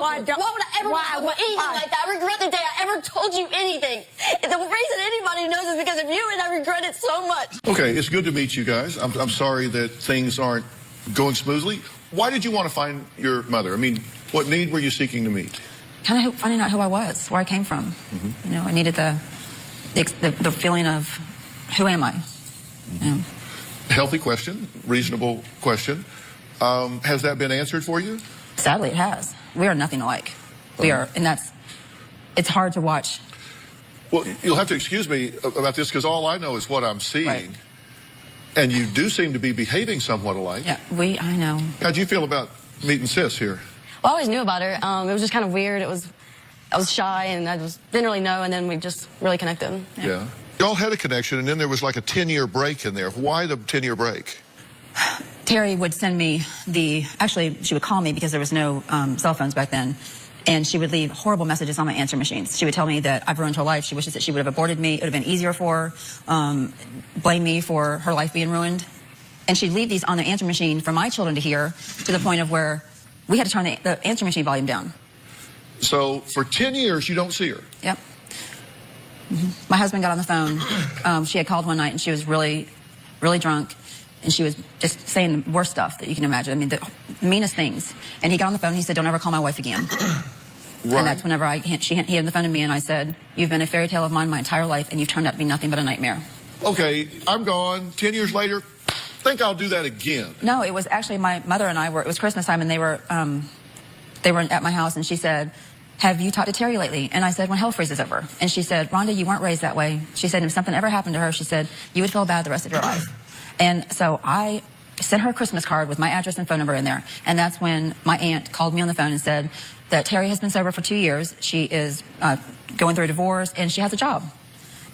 Why would I ever want anything like that? I regret the day I ever told you anything. The reason anybody knows is because of you, and I regret it so much. Okay, it's good to meet you guys. I'm sorry that things aren't going smoothly. Why did you want to find your mother? I mean, what need were you seeking to meet? Kind of finding out who I was, where I came from. You know, I needed the feeling of who am I? You know. Healthy question, reasonable question. Has that been answered for you? Sadly, it has. We are nothing alike. We are, and it's hard to watch. Well, you'll have to excuse me about this because all I know is what I'm seeing. Right. And you do seem to be behaving somewhat alike. Yeah, I know. How'd you feel about meeting Sis here? Well, I always knew about her. It was just kind of weird. I was shy, and I didn't really know, and then we just really connected. Yeah. Y'all had a connection, and then there was like a 10-year break in there. Why the 10-year break? Terry would send me actually, she would call me because there was no cell phones back then, and she would leave horrible messages on my answer machines. She would tell me that I've ruined her life. She wishes that she would have aborted me. It would have been easier for her, blame me for her life being ruined. And she'd leave these on the answer machine for my children to hear, to the point of where we had to turn the answer machine volume down. So for 10 years, you don't see her? Yep. My husband got on the phone. She had called one night, and she was really, really drunk. And she was just saying the worst stuff that you can imagine. I mean, the meanest things. And he got on the phone, and he said, "Don't ever call my wife again." Right. And that's whenever he had the phone to me, and I said, "You've been a fairy tale of mine my entire life, and you've turned out to be nothing but a nightmare." Okay, I'm gone. 10 years later, think I'll do that again. No, it was actually my mother and I it was Christmas time, and they were at my house, and she said, "Have you talked to Terry lately?" And I said, "When hell freezes over." And she said, "Rhonda, you weren't raised that way." She said, "If something ever happened to her," she said, "you would feel bad the rest of your life." And so I sent her a Christmas card with my address and phone number in there. And that's when my aunt called me on the phone and said that Terry has been sober for 2 years. She is going through a divorce, and she has a job.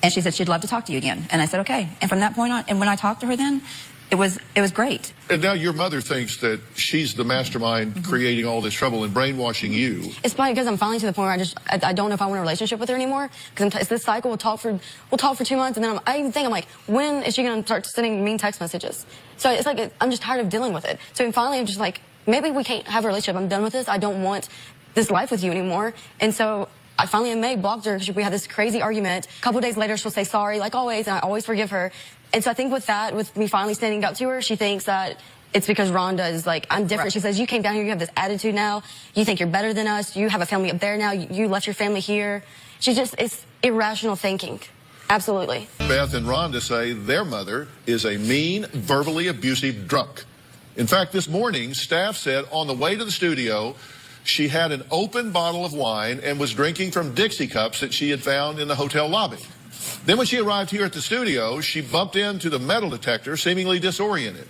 And she said she'd love to talk to you again. And I said, okay. And from that point on, and when I talked to her then, it was great. And now your mother thinks that she's the mastermind creating all this trouble and brainwashing you. It's probably because I'm finally to the point where I don't know if I want a relationship with her anymore. Because it's this cycle. We'll talk for 2 months, and then I even think, I'm like, when is she going to start sending mean text messages? So it's like I'm just tired of dealing with it. So finally, I'm just like, maybe we can't have a relationship. I'm done with this. I don't want this life with you anymore. And so I finally blocked her because we had this crazy argument. A couple of days later, she'll say sorry, like always, and I always forgive her. And so I think with me finally standing up to her, she thinks that it's because Rhonda is like, I'm different. Right. She says, you came down here, you have this attitude now. You think you're better than us. You have a family up there now. You left your family here. It's irrational thinking. Absolutely. Beth and Rhonda say their mother is a mean, verbally abusive drunk. In fact, this morning, staff said on the way to the studio, she had an open bottle of wine and was drinking from Dixie cups that she had found in the hotel lobby. Then when she arrived here at the studio, she bumped into the metal detector, seemingly disoriented.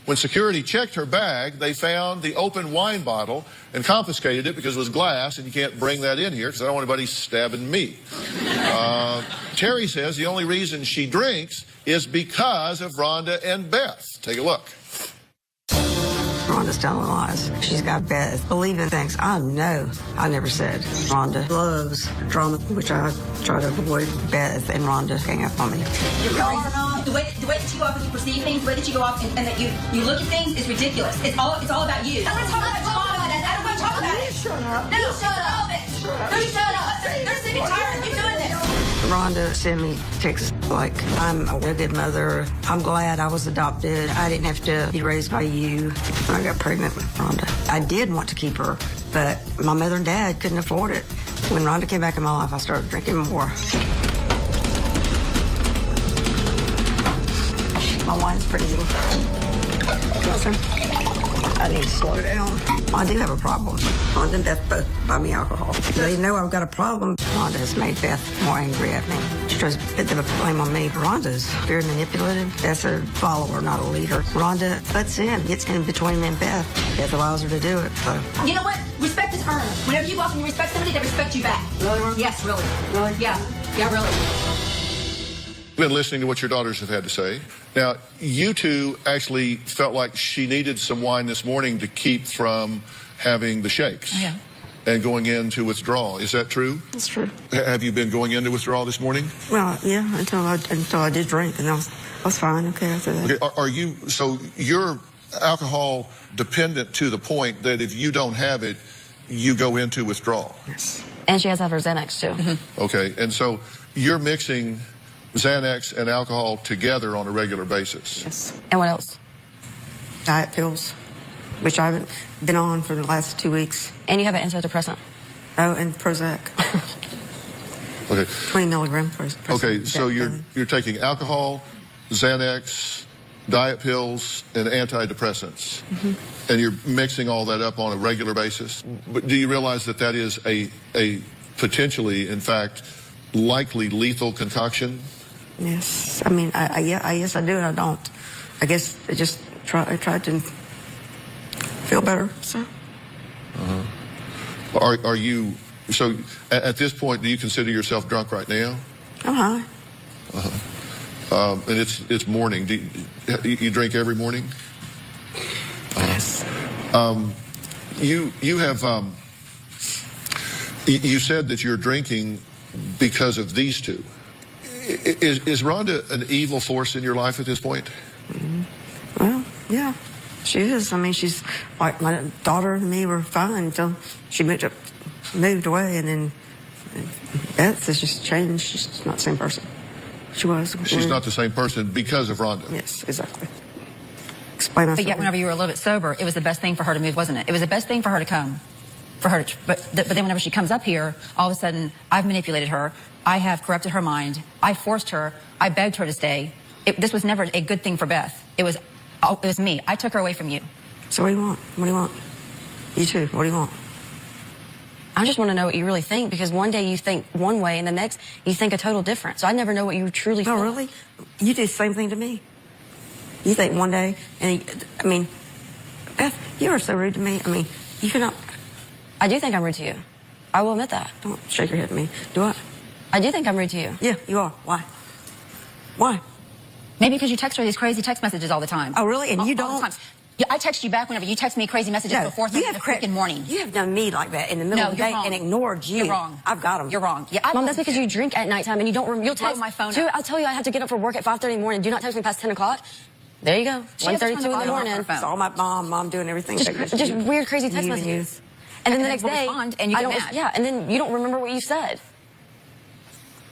When security checked her bag, they found the open wine bottle and confiscated it because it was glass, and you can't bring that in here because I don't want anybody stabbing me. Terry says the only reason she drinks is because of Rhonda and Beth. Take a look. Rhonda's telling lies. She's got Beth believing things I know I never said. Rhonda loves drama, which I try to avoid. Beth and Rhonda hang up on me. Y'all are not. The way that you go off and you perceive things, the way that you go off and that you look at things is ridiculous. It's all about you. I don't want to talk about your mom. I don't want to talk about it. Shut up. No, shut up. No, shut up. They're sick and tired of you doing this. Rhonda sent me texts like, I'm a good mother. I'm glad I was adopted. I didn't have to be raised by you. When I got pregnant with Rhonda, I did want to keep her, but my mother and dad couldn't afford it. When Rhonda came back in my life, I started drinking more. My wine's pretty good. Listen, I need to slow down. I do have a problem. Rhonda and Beth both buy me alcohol. They know I've got a problem. Rhonda has made Beth more angry at me. She tries to put the blame on me. Rhonda's very manipulative. Beth's a follower, not a leader. Rhonda butts in, gets in between me and Beth. Beth allows her to do it. So. You know what? Respect is earned. Whenever you go off and you respect somebody, they respect you back. Really? Yes, really. Really? Yeah, really. Been listening to what your daughters have had to say. Now, you two actually felt like she needed some wine this morning to keep from having the shakes. Yeah. And going into withdrawal. Is that true? That's true. Have you been going into withdrawal this morning? Well, yeah, until I did drink, and I was fine. Okay, after that. Okay, are you, so you're alcohol dependent to the point that if you don't have it, you go into withdrawal. Yes. And she has to have her Xanax too. Okay, and so you're mixing Xanax and alcohol together on a regular basis. Yes. And what else? Diet pills, which I haven't been on for the last 2 weeks. And you have an antidepressant. Oh, and Prozac. Okay. 20 milligram Prozac. Okay, so you're taking alcohol, Xanax, diet pills, and antidepressants, and you're mixing all that up on a regular basis. But do you realize that that is a potentially, in fact, likely lethal concoction? Yes. I mean, yes, I do and I don't. I guess I just I tried to feel better, so. Are you, so at this point, do you consider yourself drunk right now? I'm high. And it's morning. Do you drink every morning? Yes. You have, you said that you're drinking because of these two. Is Rhonda an evil force in your life at this point? Well, yeah, she is. I mean, she's like my daughter and me were fine until she moved away, and then Beth has just changed. She's not the same person she was. She's not the same person because of Rhonda. Yes, exactly. Explain myself. But yet, whenever you were a little bit sober, it was the best thing for her to move, wasn't it? It was the best thing for her to come, but then whenever she comes up here, all of a sudden, I've manipulated her. I have corrupted her mind. I forced her. I begged her to stay. This was never a good thing for Beth. It was me. I took her away from you. So what do you want? What do you want? You too. What do you want? I just want to know what you really think, because one day you think one way and the next you think a total different. So I never know what you truly feel. No, really? You do the same thing to me. You think one day, and I mean, Beth, you are so rude to me. I mean, you cannot. I do think I'm rude to you. I will admit that. Don't shake your head at me. Do I? I do think I'm rude to you. Yeah, you are. Why? Why? Maybe because you text her these crazy text messages all the time. Oh, really? And you All don't? the time. Yeah, I text you back whenever you text me crazy messages before the freaking morning. You have done me like that in the middle of the day and ignored you. You're wrong. I've got them. You're wrong. Yeah, Mom, that's because you drink at nighttime and you don't remember. You'll text my phone too. up. I'll tell you, I have to get up for work at 5:30 in the morning. Do not text me past 10 o'clock. There you go. She has to turn 1:32 the in the volume off morning. her phone. It's all my mom doing everything. Just weird, crazy text messages. And then the next day, respond and you get mad. Yeah, and then you don't remember what you said.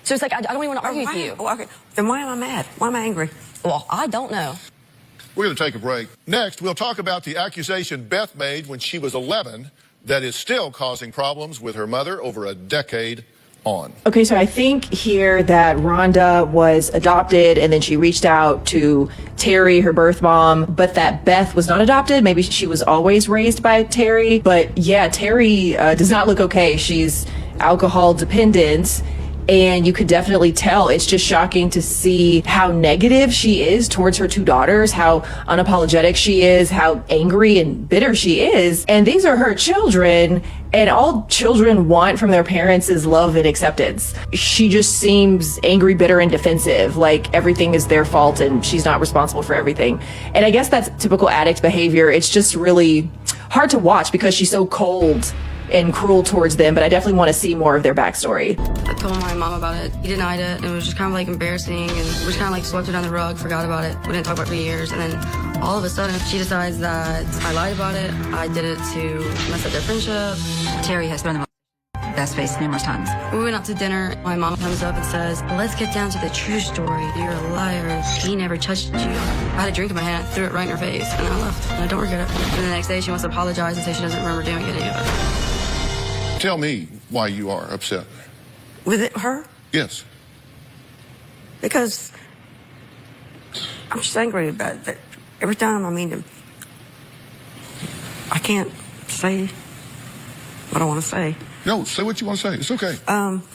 So it's like I don't even want to argue with you. Oh, okay. Then why am I mad? Why am I angry? Well, I don't know. We're going to take a break. Next, we'll talk about the accusation Beth made when she was 11 that is still causing problems with her mother over a decade on. Okay, so I think here that Rhonda was adopted and then she reached out to Terry, her birth mom, but that Beth was not adopted. Maybe she was always raised by Terry. But yeah, Terry does not look okay. She's alcohol dependent. And you could definitely tell. It's just shocking to see how negative she is towards her two daughters, how unapologetic she is, how angry and bitter she is. And these are her children, and all children want from their parents is love and acceptance. She just seems angry, bitter, and defensive, like everything is their fault and she's not responsible for everything. And I guess that's typical addict behavior. It's just really hard to watch because she's so cold and cruel towards them, but I definitely want to see more of their backstory. I told my mom about it. He denied it, and it was just kind of like embarrassing, and we just kind of like swept it down the rug, forgot about it. We didn't talk about it for years, and then all of a sudden she decides that I lied about it. I did it to mess up their friendship. Terry has thrown them in Beth's face numerous times. We went out to dinner. My mom comes up and says, let's get down to the true story. You're a liar. He never touched you. I had a drink in my hand. I threw it right in her face, and I left. And I don't regret it. And the next day she wants to apologize and say she doesn't remember doing any of it. Tell me why you are upset. With her? Yes. Because I'm just angry about it. Every time, I mean, I can't say what I want to say. No, say what you want to say. It's okay.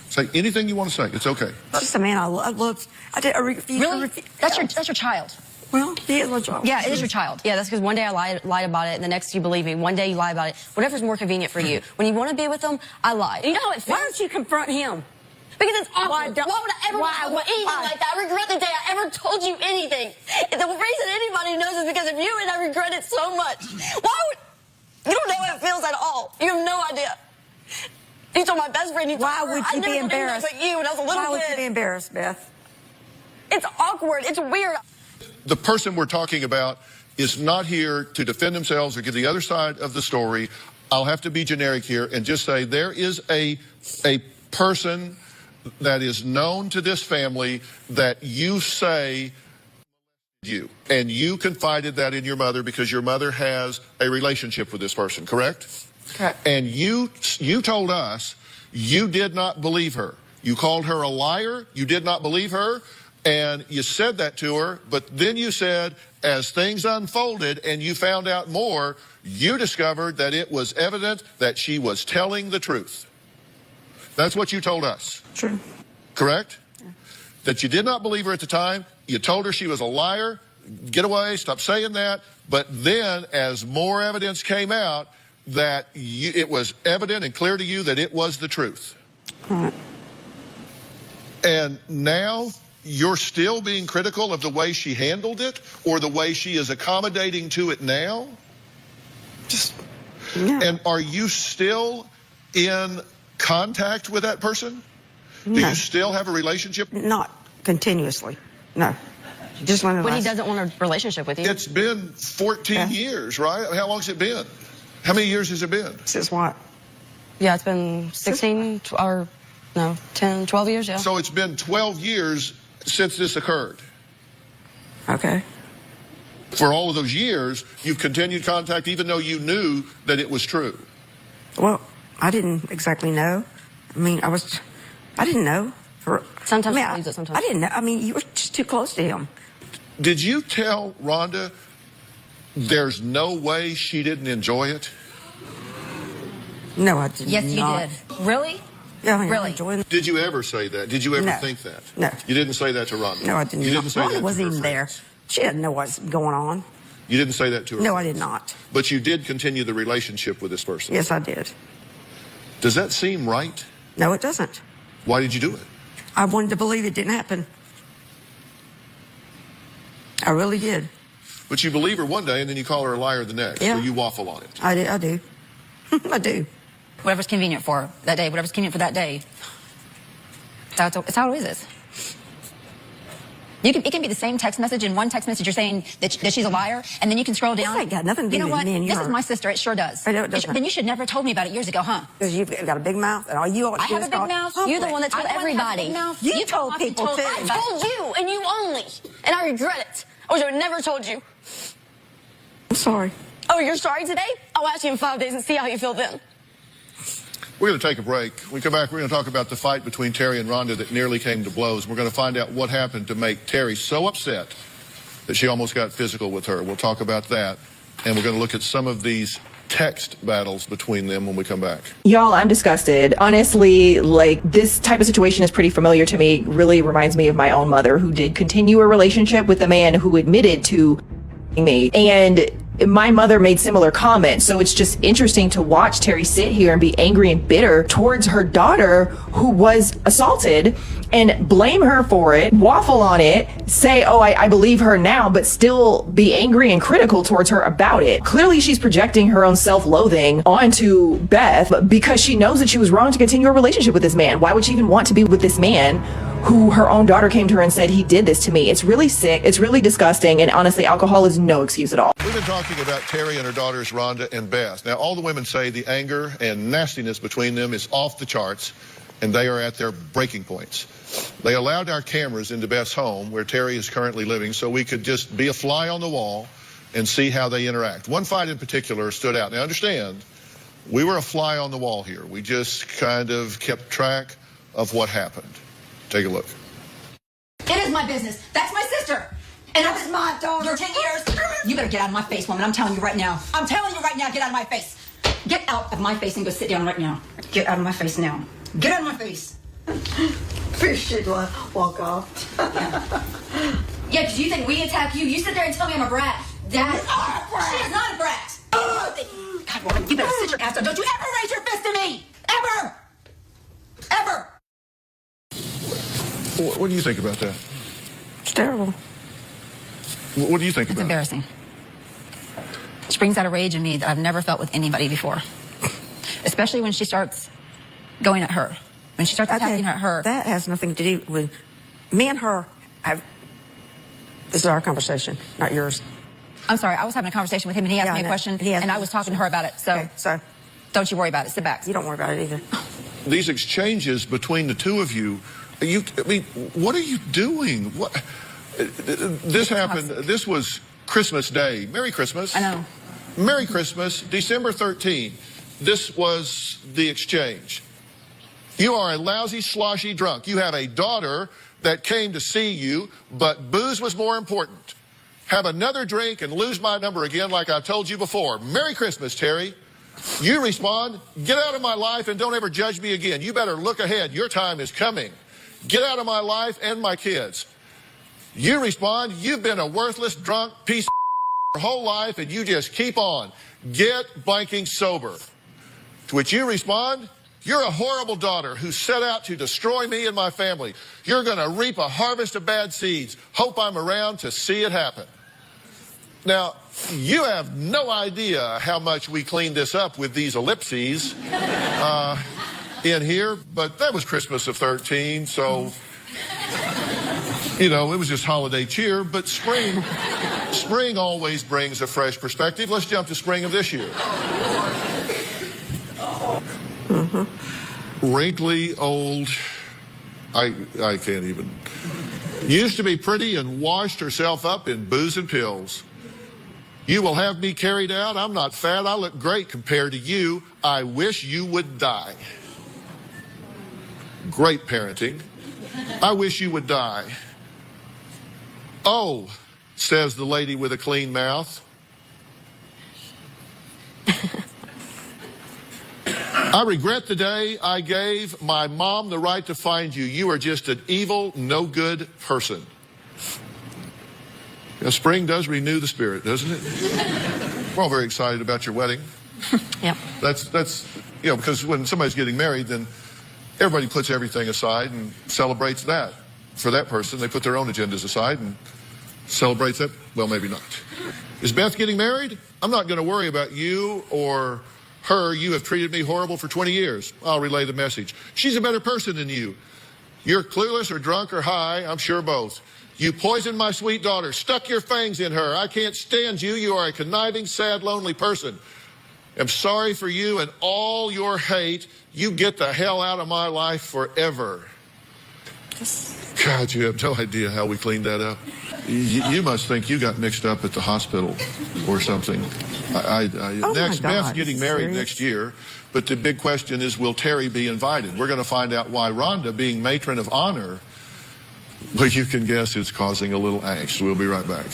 Say anything you want to say. It's okay. It's just a man I love. I refuse. Really? That's your child. Well, he is my child. Yeah, it is your child. Yeah, that's because one day I lied about it, and the next you believe me. One day you lie about it. Whatever's more convenient for you. When you want to be with them, I lied. You know how it feels? Why don't you confront him? Because it's awkward. Why would don't- I ever why- want anything why? like that? I regret the day I ever told you anything. The reason anybody knows is because of you, and I regret it so much. Why would... You don't know how it feels at all. You have no idea. You told my best friend you told Why her. would I you never be told anybody embarrassed? but you when I was a little Why would kid. you be embarrassed, Beth? It's awkward. It's weird. The person we're talking about is not here to defend themselves or give the other side of the story. I'll have to be generic here and just say there is a person that is known to this family that you say you, and you confided that in your mother because your mother has a relationship with this person, correct? Correct. And you told us you did not believe her. You called her a liar. You did not believe her. And you said that to her. But then you said, as things unfolded and you found out more, you discovered that it was evident that she was telling the truth. That's what you told us. True. Correct? Yeah. That you did not believe her at the time. You told her she was a liar. Get away. Stop saying that. But then, as more evidence came out, that it was evident and clear to you that it was the truth. Right. And now you're still being critical of the way she handled it or the way she is accommodating to it now? Just, yeah. And are you still in contact with that person? No. Do you still have a relationship? Not continuously. No. Just when When he doesn't want a relationship with you. It's been 14 years, right? How long's it been? How many years has it been? Since what? Yeah, it's been 16 or no, 10, 12 years, yeah. So it's been 12 years since this occurred. Okay. For all of those years, you've continued contact even though you knew that it was true. Well, I didn't exactly know. I mean, I didn't know. Sometimes he believes it, sometimes. I didn't know. I mean, you were just too close to him. Did you tell Rhonda there's no way she didn't enjoy it? No, I didn't. Yes, you did. Really? Yeah, I mean, Really? enjoying. Did you ever say that? Did you ever No. think that? No. You didn't say that to Rhonda? No, I didn't. You didn't say that Rhonda to wasn't her even there. friends? She didn't know what's going on. You didn't say that to her? No, I did not. But you did continue the relationship with this person? Yes, I did. Does that seem right? No, it doesn't. Why did you do it? I wanted to believe it didn't happen. I really did. But you believe her one day and then you call her a liar the next. Yeah. Or you waffle on it. I do. I do. Whatever's convenient for her that day, whatever's convenient for that day. It's how it is. It can be the same text message. In one text message, you're saying that she's a liar, and then you can scroll down. This ain't got nothing to do you know with what? me and This her. is my sister. It sure does. I know it doesn't. Then you should never have told me about it years ago, huh? Because you've got a big mouth, and all you ought to I do have is a big talk mouth. public. You're the one that told I'm the one that has a everybody. big mouth. You told talk and people, too. I told you, and you only. And I regret it. I wish I would never told you. I'm sorry. Oh, you're sorry today? I'll ask you in 5 days and see how you feel then. We're going to take a break. When we come back, we're going to talk about the fight between Terry and Rhonda that nearly came to blows. We're going to find out what happened to make Terry so upset that she almost got physical with her. We'll talk about that, and we're going to look at some of these text battles between them when we come back. Y'all, I'm disgusted. Honestly, like, this type of situation is pretty familiar to me. Really reminds me of my own mother, who did continue a relationship with a man who admitted to me. And my mother made similar comments. So it's just interesting to watch Terry sit here and be angry and bitter towards her daughter who was assaulted and blame her for it, waffle on it, say, oh, I believe her now, but still be angry and critical towards her about it. Clearly, she's projecting her own self-loathing onto Beth because she knows that she was wrong to continue a relationship with this man. Why would she even want to be with this man who her own daughter came to her and said, he did this to me? It's really sick. It's really disgusting. And honestly, alcohol is no excuse at all. We've been talking about Terry and her daughters, Rhonda and Beth. Now, all the women say the anger and nastiness between them is off the charts, and they are at their breaking points. They allowed our cameras into Beth's home, where Terry is currently living, so we could just be a fly on the wall and see how they interact. One fight in particular stood out. Now, understand, we were a fly on the wall here. We just kind of kept track of what happened. Take a look. It is my business. That's my sister. And that's my daughter. You're 10 years. You better get out of my face, woman. I'm telling you right now. I'm telling you right now, get out of my face. Get out of my face and go sit down right now. Get out of my face now. Get out of my face. Fish should walk off. Yeah, because you think we attack you. You sit there and tell me I'm a brat. Dad. You are a brat. She is not a brat. God, woman, you better sit your ass down. Don't you ever raise your fist at me. Ever. Ever. What do you think about that? It's terrible. What do you think It's about it? embarrassing. She brings out a rage in me that I've never felt with anybody before. Especially when she starts going at her. When she starts attacking at her. That has nothing to do with me and her. This is our conversation, not yours. I'm sorry, I was having a conversation with him and he asked Yeah, me I a know. question He asked and me I a was talking to her about it. So Okay, so Don't you worry about it. Sit back. You don't worry about it either. These exchanges between the two of you, I mean, what are you doing? What? This happened, this was Christmas Day. Merry Christmas. I know. Merry Christmas, December 13th. This was the exchange. You are a lousy, sloshy drunk. You have a daughter that came to see you, but booze was more important. Have another drink and lose my number again like I told you before. Merry Christmas, Terry. You respond, get out of my life and don't ever judge me again. You better look ahead. Your time is coming. Get out of my life and my kids. You respond, you've been a worthless, drunk piece of your whole life and you just keep on. Get blanking sober. To which you respond, you're a horrible daughter who set out to destroy me and my family. You're going to reap a harvest of bad seeds. Hope I'm around to see it happen. Now, you have no idea how much we cleaned this up with these ellipses in here, but that was Christmas of 13, so, you know, it was just holiday cheer, but spring always brings a fresh perspective. Let's jump to spring of this year. Wrinkly, old, I can't even. Used to be pretty and washed herself up in booze and pills. You will have me carried out. I'm not fat. I look great compared to you. I wish you would die. Great parenting. I wish you would die. Oh, says the lady with a clean mouth. I regret the day I gave my mom the right to find you. You are just an evil, no good person. Now, spring does renew the spirit, doesn't it? We're all very excited about your wedding. Yeah. That's you know, because when somebody's getting married, then everybody puts everything aside and celebrates that. For that person, they put their own agendas aside and celebrates that. Well, maybe not. Is Beth getting married? I'm not going to worry about you or her. You have treated me horrible for 20 years. I'll relay the message. She's a better person than you. You're clueless or drunk or high. I'm sure both. You poisoned my sweet daughter, stuck your fangs in her. I can't stand you. You are a conniving, sad, lonely person. I'm sorry for you and all your hate. You get the hell out of my life forever. God, you have no idea how we cleaned that up. You must think you got mixed up at the hospital or something. Next, Beth's getting married next year, but the big question is, will Terry be invited? We're going to find out why Rhonda, being matron of honor, well, you can guess it's causing a little angst. We'll be right back.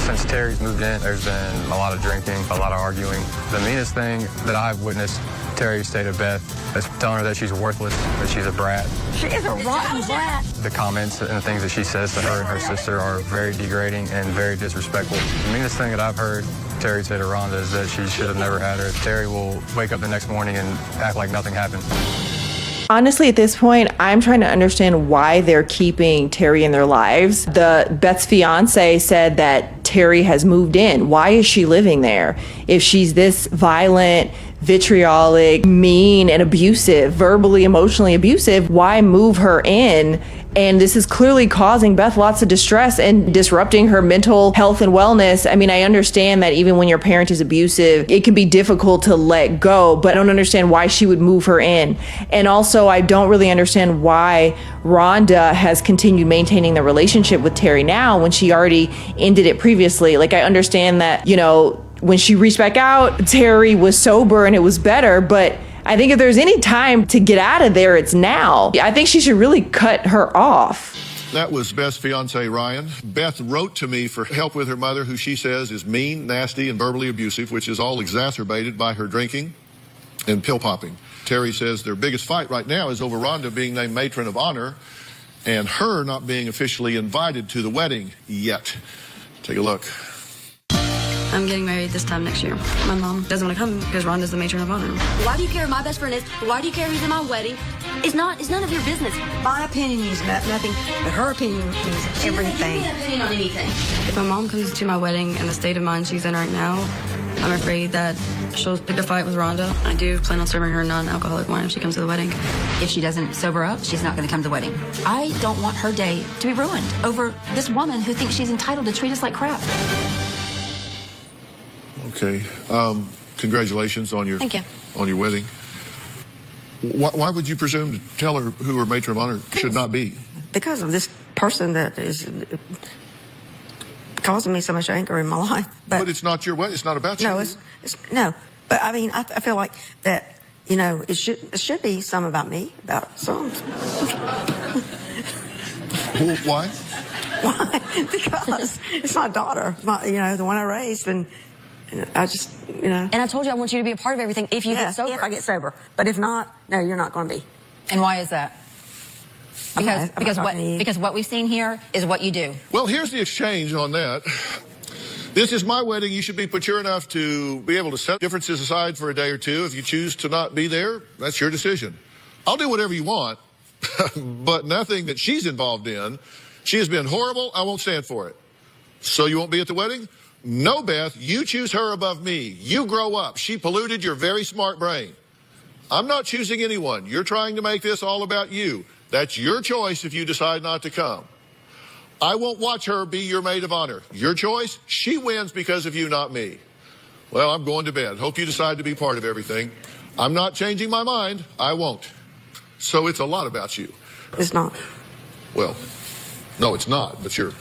Since Terry's moved in, there's been a lot of drinking, a lot of arguing. The meanest thing that I've witnessed Terry say to Beth is telling her that she's worthless, that she's a brat. She is a rotten brat. The comments and the things that she says to her and her sister are very degrading and very disrespectful. The meanest thing that I've heard Terry say to Rhonda is that she should have never had her. Terry will wake up the next morning and act like nothing happened. Honestly, at this point, I'm trying to understand why they're keeping Terry in their lives. Beth's fiance said that Terry has moved in. Why is she living there? If she's this violent, vitriolic, mean, and abusive, verbally, emotionally abusive, why move her in? And this is clearly causing Beth lots of distress and disrupting her mental health and wellness. I mean, I understand that even when your parent is abusive, it can be difficult to let go, but I don't understand why she would move her in. And also, I don't really understand why Rhonda has continued maintaining the relationship with Terry now when she already ended it previously. Like, I understand that, you know, when she reached back out, Terry was sober and it was better, but I think if there's any time to get out of there, it's now. I think she should really cut her off. That was Beth's fiance, Ryan. Beth wrote to me for help with her mother, who she says is mean, nasty, and verbally abusive, which is all exacerbated by her drinking and pill popping. Terry says their biggest fight right now is over Rhonda being named matron of honor and her not being officially invited to the wedding yet. Take a look. I'm getting married this time next year. My mom doesn't want to come because Rhonda's the matron of honor. Why do you care who my best friend is? Why do you care who's in my wedding? It's none of your business. My opinion is nothing, but her opinion is everything. Give me an opinion on anything. If my mom comes to my wedding in the state of mind she's in right now, I'm afraid that she'll pick a fight with Rhonda. I do plan on serving her non-alcoholic wine if she comes to the wedding. If she doesn't sober up, she's not going to come to the wedding. I don't want her day to be ruined over this woman who thinks she's entitled to treat us like crap. Okay. Congratulations on your Thank you. on your wedding. Why would you presume to tell her who her matron of honor should not be? Because of this person that is causing me so much anger in my life. But it's not your wedding. It's not about you. No, it's no. But I mean, I feel like that. You know, it should be some about me, about some. Well, why? Why? Because it's my daughter, the one I raised, and I just, And I told you I want you to be a part of everything if you get sober. if I get sober. But if not, no, you're not going to be. And why is that? I'm not Because what we've seen here is what you do. Well, here's the exchange on that. This is my wedding. You should be mature enough to be able to set differences aside for a day or two. If you choose to not be there, that's your decision. I'll do whatever you want, but nothing that she's involved in. She has been horrible. I won't stand for it. So you won't be at the wedding? No, Beth, you choose her above me. You grow up. She polluted your very smart brain. I'm not choosing anyone. You're trying to make this all about you. That's your choice if you decide not to come. I won't watch her be your maid of honor. Your choice, she wins because of you, not me. Well, I'm going to bed. Hope you decide to be part of everything. I'm not changing my mind. I won't. So it's a lot about you. It's not. Well, no, it's not, but you're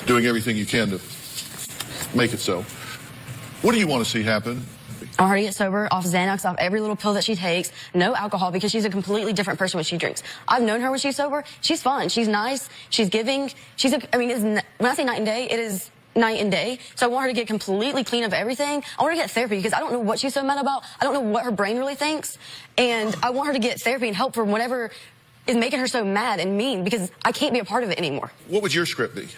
doing everything you can to make it so. What do you want to see happen? I want her to get sober, off Xanax, off every little pill that she takes, no alcohol, because she's a completely different person when she drinks. I've known her when she's sober. She's fun. She's nice. She's giving. When I say night and day, it is night and day. So I want her to get completely clean of everything. I want her to get therapy because I don't know what she's so mad about. I don't know what her brain really thinks. And I want her to get therapy and help for whatever is making her so mad and mean, because I can't be a part of it anymore. What would your script be?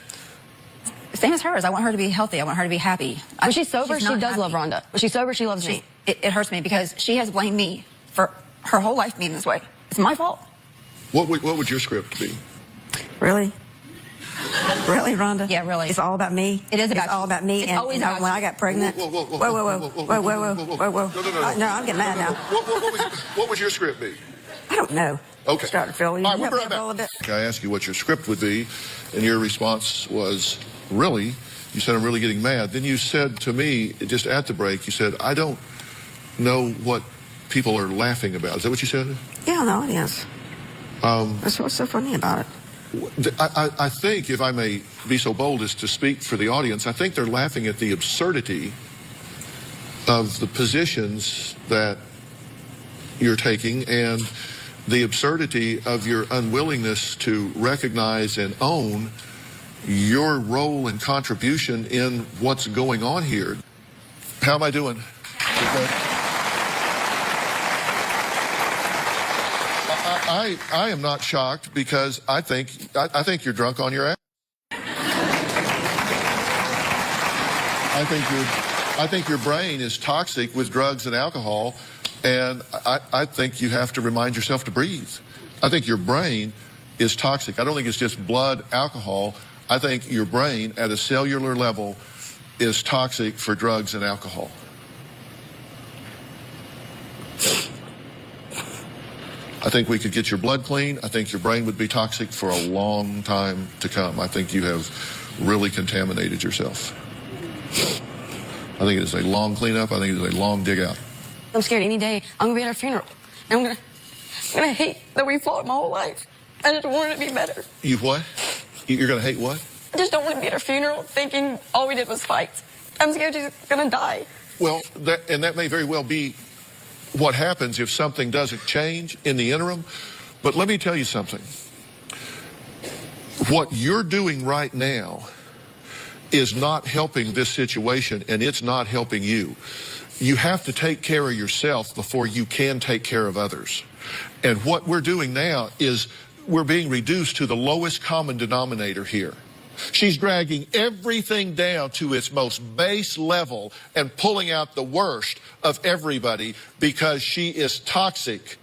Same as hers. I want her to be healthy. I want her to be happy. When she's sober, she not does love happy. Rhonda. When she's sober, she loves me. It hurts me because she has blamed me for her whole life being this way. It's my fault. What would your script be? Really? Really, Rhonda? Yeah, really. It's all about me? It is about It's all about me. It's and always and about when you. I got pregnant. Whoa. No, I'm getting mad now. What would your script be? I don't know. Okay. Starting to feel All right, we'll be right back. I asked you what your script would be, and your response was, really? You said, I'm really getting mad. Then you said to me, just at the break, you said, I don't know what people are laughing about. Is that what you said? Yeah, no, it is. That's what's so funny about it. I think, if I may be so bold as to speak for the audience, I think they're laughing at the absurdity of the positions that you're taking and the absurdity of your unwillingness to recognize and own your role and contribution in what's going on here. How am I doing? I am not shocked because I think you're drunk on your ass. I think your brain is toxic with drugs and alcohol, and I think you have to remind yourself to breathe. I think your brain is toxic. I don't think it's just blood alcohol. I think your brain at a cellular level is toxic for drugs and alcohol. I think we could get your blood clean. I think your brain would be toxic for a long time to come. I think you have really contaminated yourself. I think it is a long cleanup. I think it is a long dig out. I'm scared any day I'm gonna be at her funeral, and I'm gonna hate that we fought my whole life. I just want it to be better. You what? You're gonna hate what? I just don't want to be at her funeral thinking all we did was fight. I'm scared she's gonna die. Well, that may very well be what happens if something doesn't change in the interim. But let me tell you something. What you're doing right now is not helping this situation, and it's not helping you. You have to take care of yourself before you can take care of others. And what we're doing now is we're being reduced to the lowest common denominator here. She's dragging everything down to its most base level and pulling out the worst of everybody because she is toxic.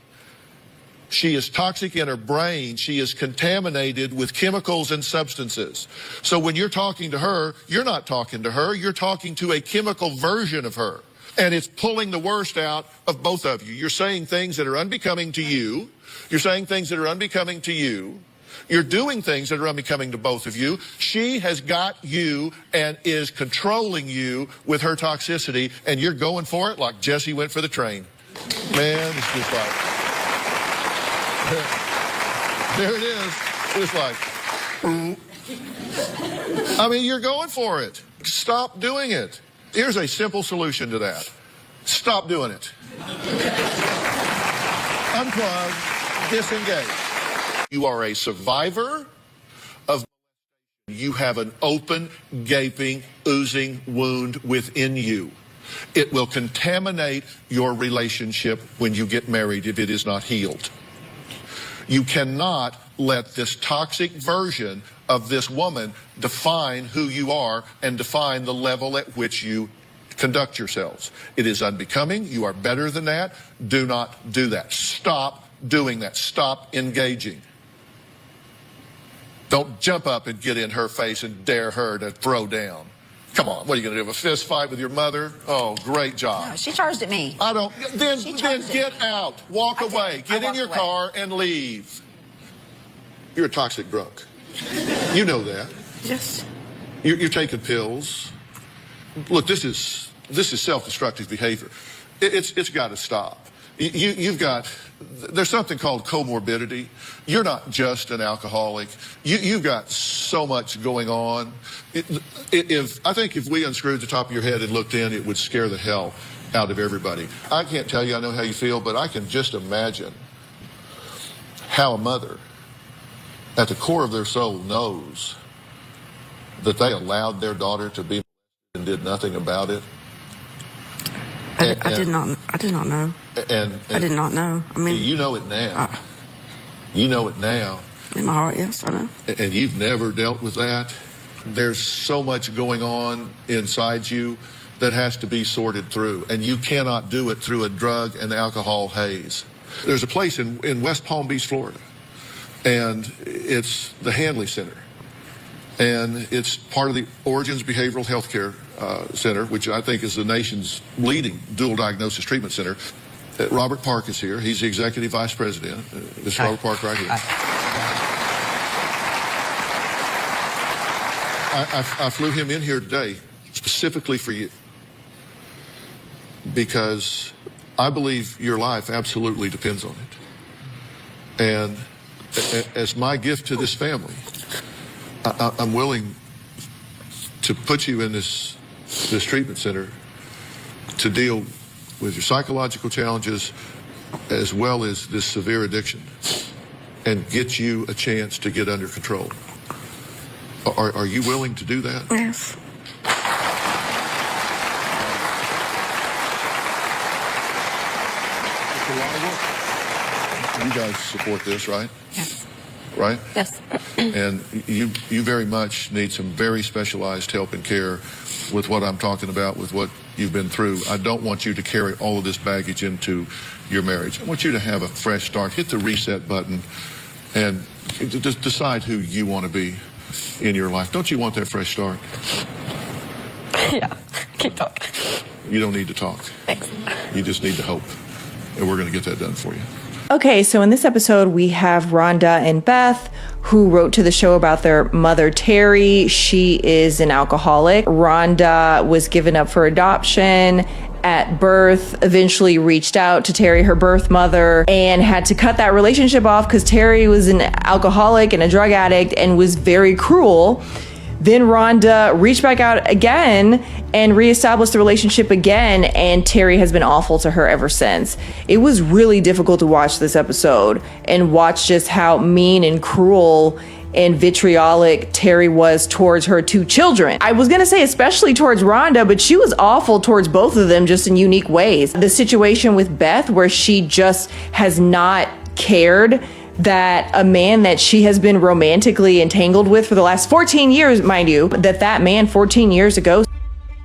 She is toxic in her brain. She is contaminated with chemicals and substances. So when you're talking to her, you're not talking to her. You're talking to a chemical version of her. And it's pulling the worst out of both of you. You're saying things that are unbecoming to you. You're saying things that are unbecoming to you. You're doing things that are unbecoming to both of you. She has got you and is controlling you with her toxicity, and you're going for it like Jesse went for the train. Man, it's just like, there it is. It's like, I mean, you're going for it. Stop doing it. Here's a simple solution to that. Stop doing it. Unplug, disengage. You are a survivor of. You have an open, gaping, oozing wound within you. It will contaminate your relationship when you get married if it is not healed. You cannot let this toxic version of this woman define who you are and define the level at which you conduct yourselves. It is unbecoming. You are better than that. Do not do that. Stop doing that. Stop engaging. Don't jump up and get in her face and dare her to throw down. Come on, what are you going to do? Have a fist fight with your mother? Oh, great job. No, she charged at me. I don't. Then get out. Walk away. Get in your car and leave. You're a toxic drunk. You know that. Yes. You're taking pills. Look, this is self-destructive behavior. It's got to stop. There's something called comorbidity. You're not just an alcoholic. You've got so much going on. I think if we unscrewed the top of your head and looked in, it would scare the hell out of everybody. I can't tell you I know how you feel, but I can just imagine how a mother at the core of their soul knows that they allowed their daughter to be and did nothing about it. I did not know. And I did not know. I mean, you know it now. You know it now. In my heart, yes, I know. And you've never dealt with that. There's so much going on inside you that has to be sorted through, and you cannot do it through a drug and alcohol haze. There's a place in West Palm Beach, Florida, and it's the Hanley Center, and it's part of the Origins Behavioral Healthcare Center, which I think is the nation's leading dual diagnosis treatment center. Robert Park is here. He's the executive vice president. This is Robert Park right here. I flew him in here today specifically for you because I believe your life absolutely depends on it. And as my gift to this family, I'm willing to put you in this treatment center to deal with your psychological challenges as well as this severe addiction and get you a chance to get under control. Are you willing to do that? Yes. You guys support this, right? Yes. Right? Yes. And you very much need some very specialized help and care with what I'm talking about, with what you've been through. I don't want you to carry all of this baggage into your marriage. I want you to have a fresh start. Hit the reset button and just decide who you want to be in your life. Don't you want that fresh start? Yeah. Keep talking. You don't need to talk. Thanks. You just need to hope. And we're going to get that done for you. Okay, so in this episode, we have Rhonda and Beth, who wrote to the show about their mother, Terry. She is an alcoholic. Rhonda was given up for adoption at birth, eventually reached out to Terry, her birth mother, and had to cut that relationship off because Terry was an alcoholic and a drug addict and was very cruel. Then Rhonda reached back out again and reestablished the relationship again, and Terry has been awful to her ever since. It was really difficult to watch this episode and watch just how mean and cruel and vitriolic Terry was towards her two children. I was gonna say especially towards Rhonda, but she was awful towards both of them, just in unique ways. The situation with Beth, where she just has not cared that a man that she has been romantically entangled with for the last 14 years, mind you, that man 14 years ago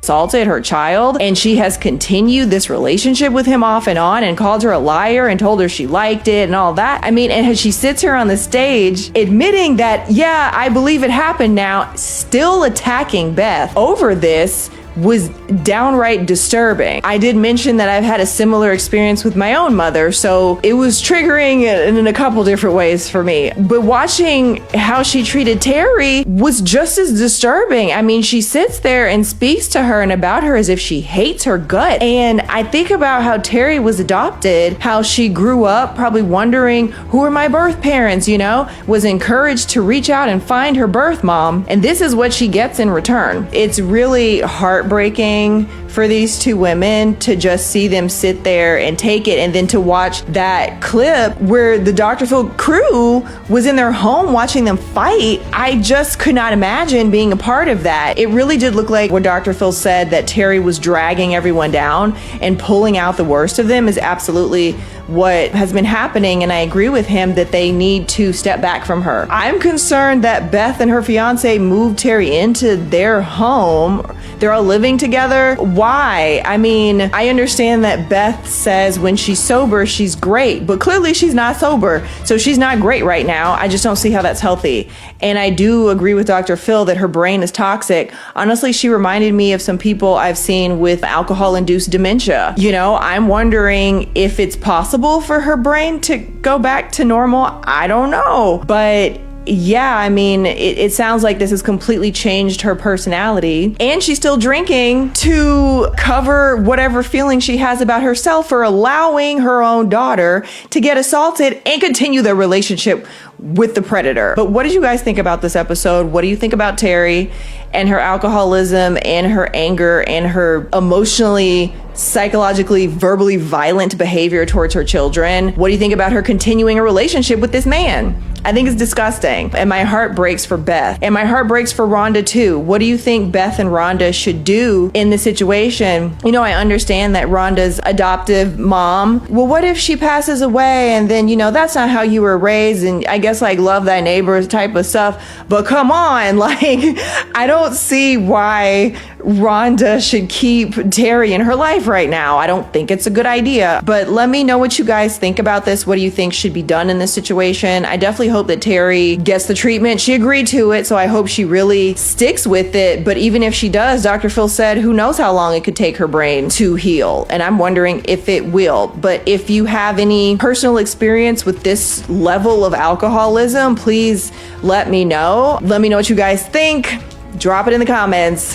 assaulted her child, and she has continued this relationship with him off and on and called her a liar and told her she liked it and all that. I mean, and she sits here on the stage admitting that, yeah, I believe it happened now, still attacking Beth over this was downright disturbing. I did mention that I've had a similar experience with my own mother, so it was triggering in a couple different ways for me. But watching how she treated Terry was just as disturbing. I mean, she sits there and speaks to her and about her as if she hates her gut. And I think about how Terry was adopted, how she grew up probably wondering, who are my birth parents, you know, was encouraged to reach out and find her birth mom. And this is what she gets in return. It's really heartbreaking for these two women to just see them sit there and take it, and then to watch that clip where the Dr. Phil crew was in their home watching them fight. I just could not imagine being a part of that. It really did look like what Dr. Phil said, that Terry was dragging everyone down and pulling out the worst of them, is absolutely what has been happening, and I agree with him that they need to step back from her. I'm concerned that Beth and her fiance moved Terry into their home. They're all living together. Why? I mean, I understand that Beth says when she's sober, she's great, but clearly she's not sober, so she's not great right now. I just don't see how that's healthy. And I do agree with Dr. Phil that her brain is toxic. Honestly, she reminded me of some people I've seen with alcohol-induced dementia. You know, I'm wondering if it's possible for her brain to go back to normal. I don't know. But yeah, I mean, it sounds like this has completely changed her personality. And she's still drinking to cover whatever feeling she has about herself for allowing her own daughter to get assaulted and continue their relationship with the predator. But what did you guys think about this episode? What do you think about Terry and her alcoholism and her anger and her emotionally, psychologically, verbally violent behavior towards her children? What do you think about her continuing a relationship with this man? I think it's disgusting. And my heart breaks for Beth. And my heart breaks for Rhonda too. What do you think Beth and Rhonda should do in this situation? You know, I understand that Rhonda's adoptive mom, well, what if she passes away and then, you know, that's not how you were raised, and I guess like love thy neighbors type of stuff. But come on, like, I don't see why Rhonda should keep Terry in her life right now. I don't think it's a good idea. But let me know what you guys think about this. What do you think should be done in this situation? I definitely hope that Terry gets the treatment. She agreed to it, so I hope she really sticks with it. But even if she does, Dr. Phil said who knows how long it could take her brain to heal. And I'm wondering if it will. But if you have any personal experience with this level of alcoholism, please let me know. Let me know what you guys think. Drop it in the comments.